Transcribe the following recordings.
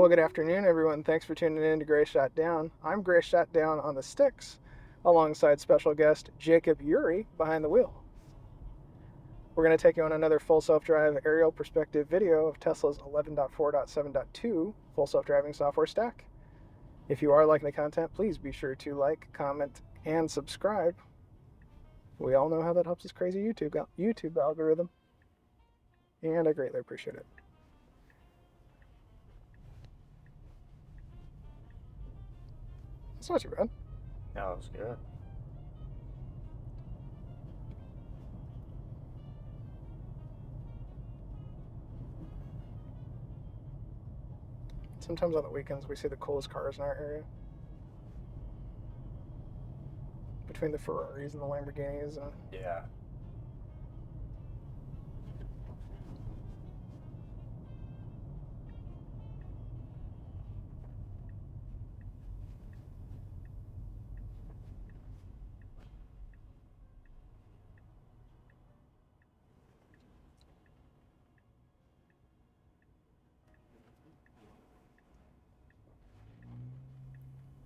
Well, good afternoon, everyone. Thanks for tuning in to Gray Shot Down. I'm Gray Shot Down on the sticks, alongside special guest Jacob Uri behind the wheel. We're going to take you on another full self-drive aerial perspective video of Tesla's 11.4.7.2 full self-driving software stack. If you are liking the content, please be sure to like, comment, and subscribe. We all know how that helps this crazy YouTube algorithm, and I greatly appreciate it. It's not too bad. No, it's good. Sometimes on the weekends we see the coolest cars in our area. Between the Ferraris and the Lamborghinis. Yeah.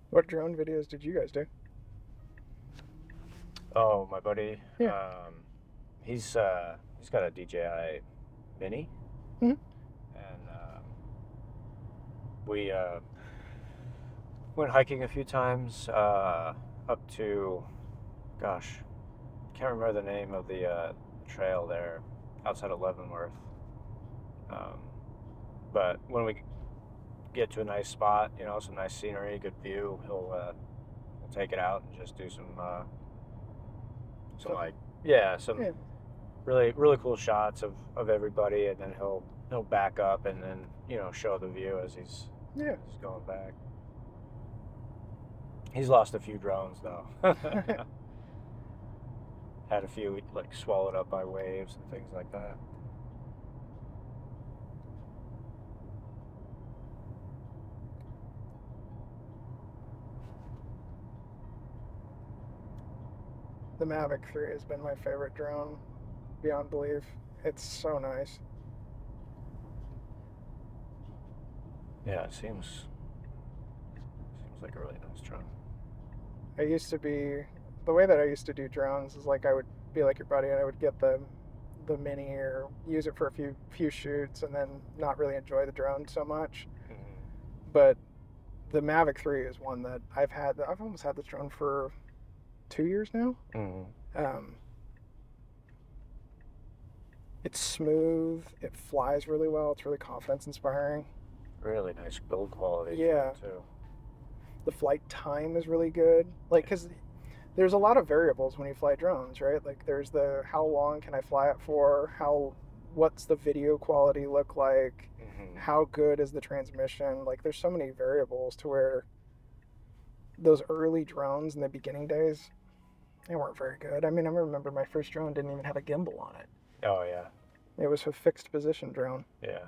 What drone videos did you guys do? Oh, my buddy. Yeah. He's got a DJI Mini, Mhm. and we went hiking a few times up to, gosh, can't remember the name of the trail there outside of Leavenworth. But when we get to a nice spot, some nice scenery, good view, he'll take it out and just do some So- like some Yeah. really cool shots of everybody, and then he'll back up and then show the view as he's going back. He's lost a few drones though. Had a few like swallowed up by waves and things like that. The Mavic 3 has been my favorite drone, beyond belief. It's so nice. Yeah, it seems like a really nice drone. The way that I used to do drones is like I would be like your buddy and I would get the Mini or use it for a few shoots and then not really enjoy the drone so much. Mm-hmm. But the Mavic 3 is one that I've almost had this drone for 2 years now. Mm-hmm. It's smooth. It flies really well. It's really confidence inspiring. Really nice build quality. Yeah. Too. The flight time is really good. Like, because there's a lot of variables when you fly drones, right? Like, there's the how long can I fly it for? What's the video quality look like? Mm-hmm. How good is the transmission? Like, there's so many variables to where those early drones in the beginning days, they weren't very good. I mean, I remember my first drone didn't even have a gimbal on it. Oh yeah. It was a fixed position drone. Yeah.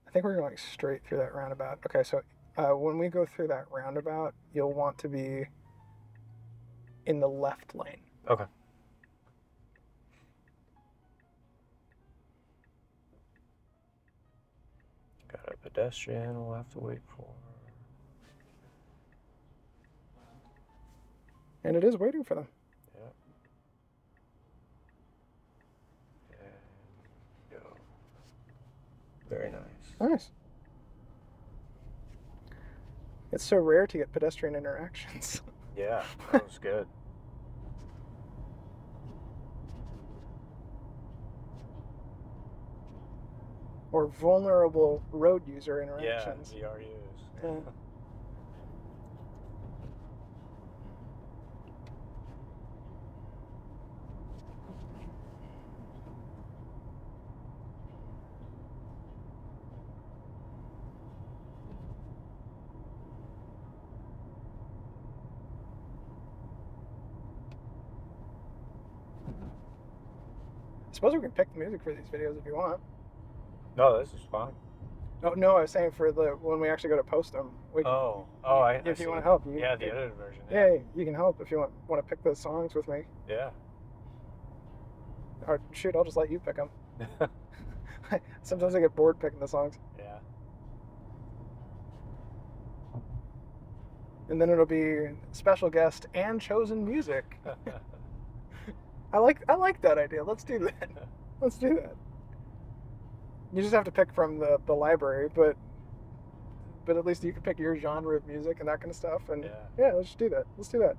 I think we're going straight through that roundabout. Okay, so when we go through that roundabout, you'll want to be in the left lane. Okay. Got a pedestrian we'll have to wait for. And it is waiting for them. Yep. And go. Very nice. Nice. It's so rare to get pedestrian interactions. Yeah, that was good. Or vulnerable road user interactions. Yeah, VRUs. Yeah. I suppose we can pick the music for these videos if you want. No, this is fun. Oh no, I was saying for the when we actually go to post them. I If you see. want to help, Yeah, the edited version. yeah, you can help if you want to pick those songs with me. Yeah. Or shoot, I'll just let you pick them. Sometimes I get bored picking the songs, Yeah. and then it'll be special guest and chosen music. I like that idea. Let's do that. Let's do that. You just have to pick from the library, but at least you can pick your genre of music and that kind of stuff. And Yeah. let's just do that. Let's do that.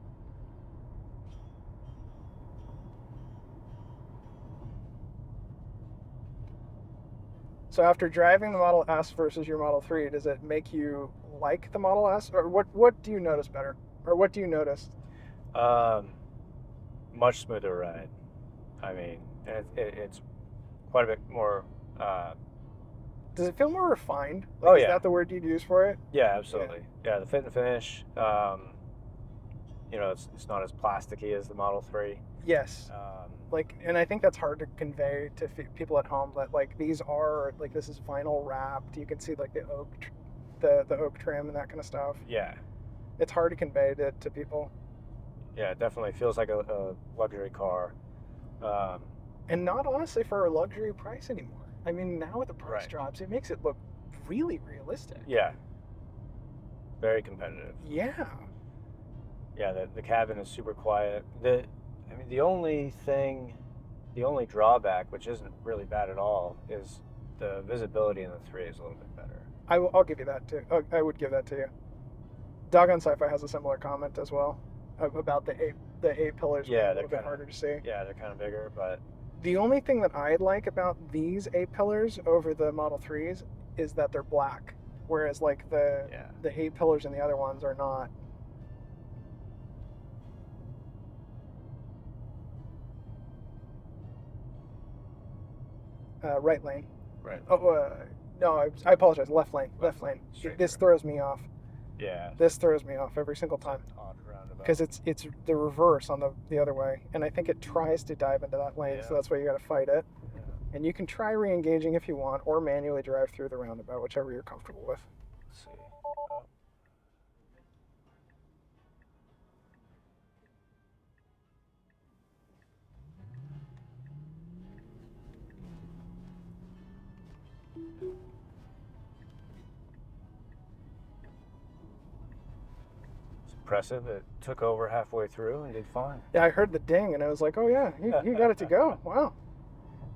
So after driving the Model S versus your Model 3, does it make you like the Model S, or what do you notice better, or what do you notice? Um, much smoother ride. I mean, and it's quite a bit more. Does it feel more refined? Oh Is yeah, that the word you'd use for it? yeah, absolutely. Yeah, the fit and finish. It's not as plasticky as the Model 3. Yes. And I think that's hard to convey to people at home that like these are like this is vinyl wrapped. You can see like the the oak trim and that kind of stuff. Yeah, It's hard to convey to people. yeah, it definitely feels like a luxury car. Um, And not honestly for a luxury price anymore. I mean, now with the price Right. drops, it makes it look really realistic. yeah, very competitive. Yeah. Yeah, the cabin is super quiet. The only drawback, which isn't really bad at all, is the visibility in the 3 is a little bit better. I'll give you that too. I would give that to you. Doggone Sci-Fi has a similar comment as well about the eight pillars being Yeah, a little bit harder to see. Yeah, they're kind of bigger, but The only thing that I like about these eight pillars over the Model 3s is that they're black, whereas like yeah, the eight pillars in the other ones are not. Right lane. right. Oh, no, I apologize. Left lane. Left lane. Straight This through. throws me off. Yeah, This throws me off every single time odd roundabout. because it's the reverse on the other way, and I think it tries to dive into that lane, Yeah. so that's why you got to fight it. Yeah. And you can try re-engaging if you want, or manually drive through the roundabout, whichever you're comfortable with. Let's see. Oh, it's impressive. It took over halfway through and did fine. Yeah, I heard the ding, and I was like, oh yeah, you got it to go. Wow.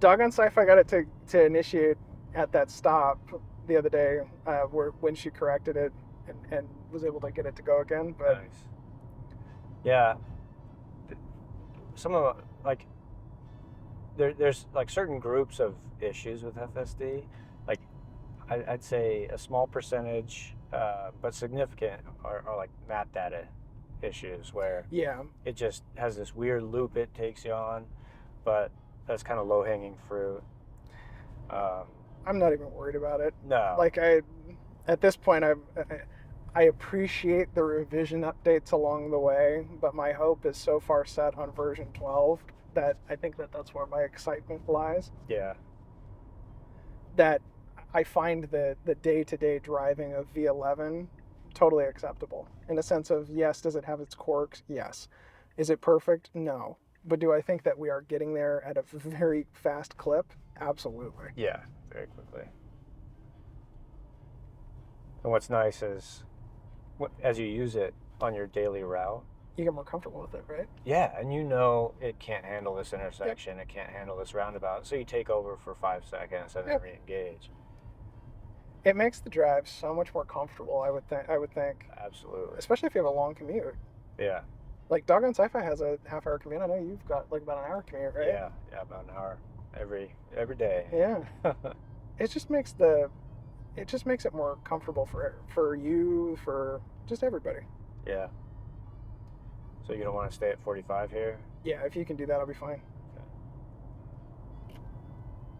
Doggone Sci-Fi got it to initiate at that stop the other day, when she corrected it and was able to get it to go again. But Nice. Yeah. Some of like there's like certain groups of issues with FSD. Like I'd say a small percentage, but significant, are like map data issues where yeah, it just has this weird loop it takes you on, but that's kind of low hanging fruit. I'm not even worried about it. No. Like at this point, I appreciate the revision updates along the way, but my hope is so far set on version 12 that I think that's where my excitement lies. Yeah. That I find the day-to-day driving of V11 totally acceptable in a sense of yes, does it have its quirks? Yes. Is it perfect? No. But do I think that we are getting there at a very fast clip? Absolutely. Yeah. Very quickly. And what's nice is, as you use it on your daily route, You get more comfortable with it, right? yeah, and you know it can't handle this intersection, it can't handle this roundabout, so you take over for 5 seconds and then Yep. re-engage. It makes the drive so much more comfortable, I would think. Absolutely. Especially if you have a long commute. Yeah. Like Doggone Sci-Fi has a half-hour commute. I know you've got like about an hour commute, right? Yeah. Yeah. About an hour every day. Yeah. It just makes it more comfortable for you, for just everybody. Yeah. So you don't want to stay at 45 here? Yeah, if you can do that, I'll be fine. Okay.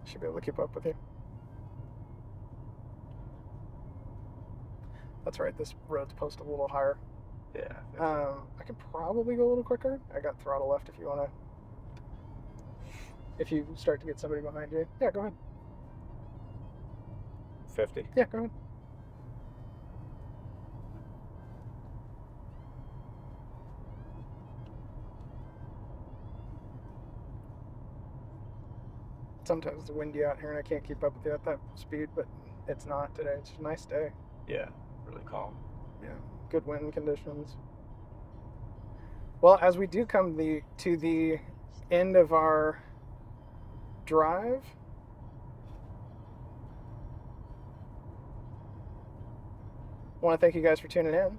Should be able to keep up with you. That's right. This road's posted a little higher. Yeah. I can probably go a little quicker. I got throttle left if you want to. If you start to get somebody behind you, yeah, go ahead. 50. Yeah, go ahead. Sometimes it's windy out here and I can't keep up with you at that speed, but it's not today. It's a nice day. Yeah, really calm. Yeah, good wind conditions. Well, as we do come to the end of our drive, I want to thank you guys for tuning in.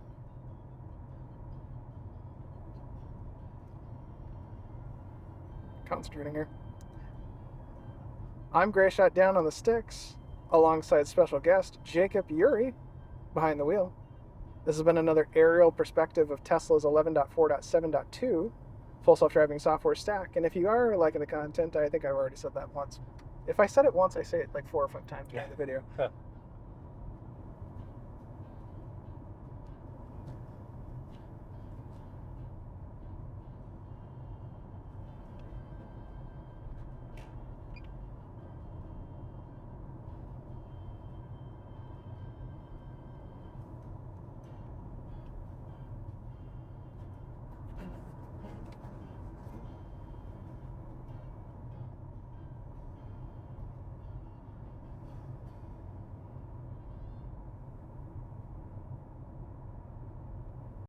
Concentrating here. I'm Gray Shot Down on the sticks, alongside special guest Jacob Urey behind the wheel. This has been another aerial perspective of Tesla's 11.4.7.2 full self-driving software stack. And if you are liking the content, I think I've already said that once. If I said it once, I say it like 4 or 5 times during the video.